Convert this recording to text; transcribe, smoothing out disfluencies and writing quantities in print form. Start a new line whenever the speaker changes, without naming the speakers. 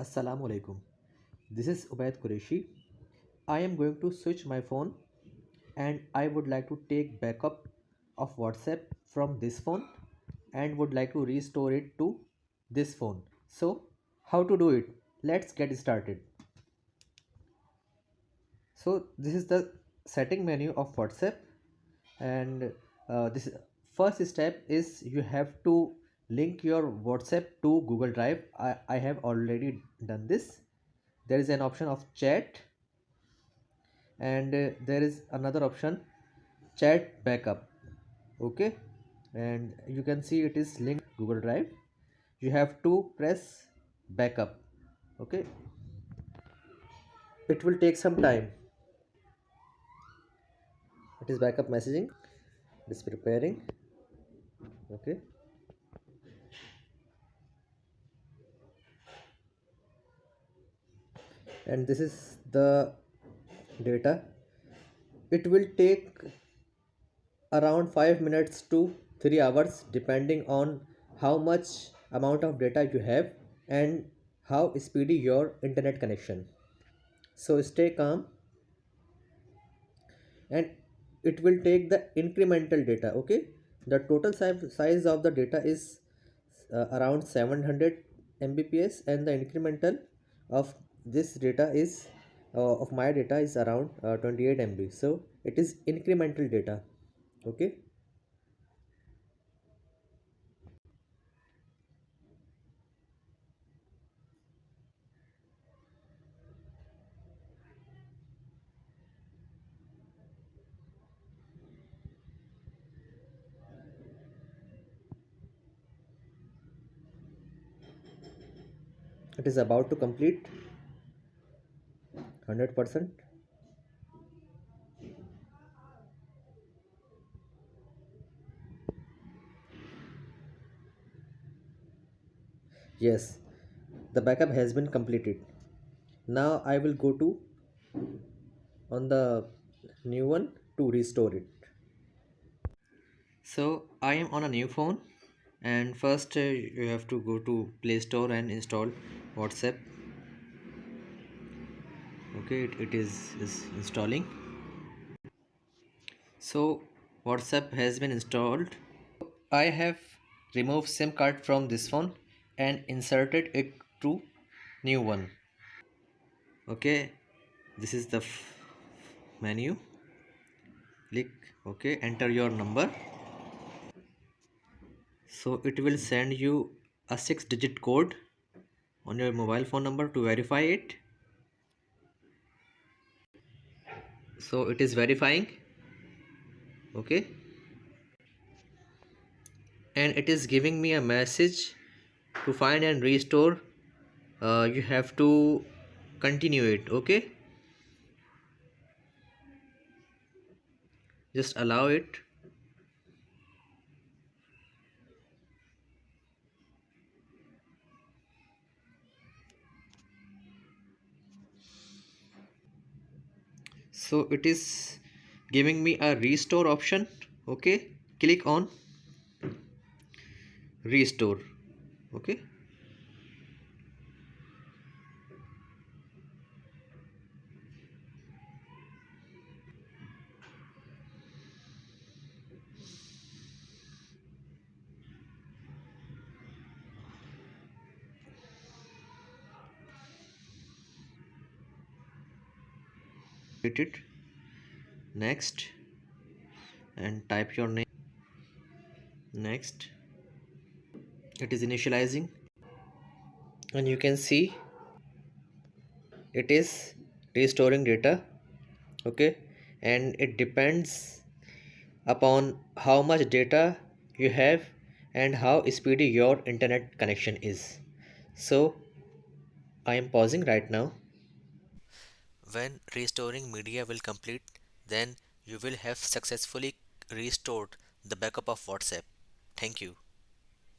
Assalamu alaikum. This is Ubaid Qureshi. I am going to switch my phone and I would like to take backup of WhatsApp from this phone and would like to restore it to this phone. So, how to do it? Let's get started. So, this is the setting menu of WhatsApp, and this first step is you have to link your WhatsApp to Google Drive. I have already done this. There is an option of chat, and there is another option, chat backup. Okay, and you can see it is linked Google Drive. You have to press backup. Okay, it will take some time. It is backup messaging. It is preparing. Okay, and this is the data. It will take around 5 minutes to 3 hours depending on how much amount of data you have and how speedy your internet connection. So stay calm, and it will take the incremental data. Okay, the total size of the data is around 700 mbps, and the incremental of this data is of my data is around 28 MB. So it is incremental data. Okay, it is about to complete 100%. Yes, the backup has been completed. Now I will go to on the new one to restore it. So I am on a new phone, and first you have to go to Play Store and install WhatsApp. Okay, it is installing. So WhatsApp has been installed. I have removed SIM card from this phone and inserted it to new one. Okay, this is the menu. Click OK, enter your number. So it will send you a 6-digit code on your mobile phone number to verify it. So it is verifying. Okay, and it is giving me a message to find and restore. You have to continue it. Okay, just allow it. So it is giving me a restore option. Okay, click on restore. Okay, hit it, next, and type your name. Next, it is initializing, and you can see it is restoring data. Okay, and it depends upon how much data you have and how speedy your internet connection is. So I am pausing right now. When restoring media will complete, then you will have successfully restored the backup of WhatsApp. Thank you.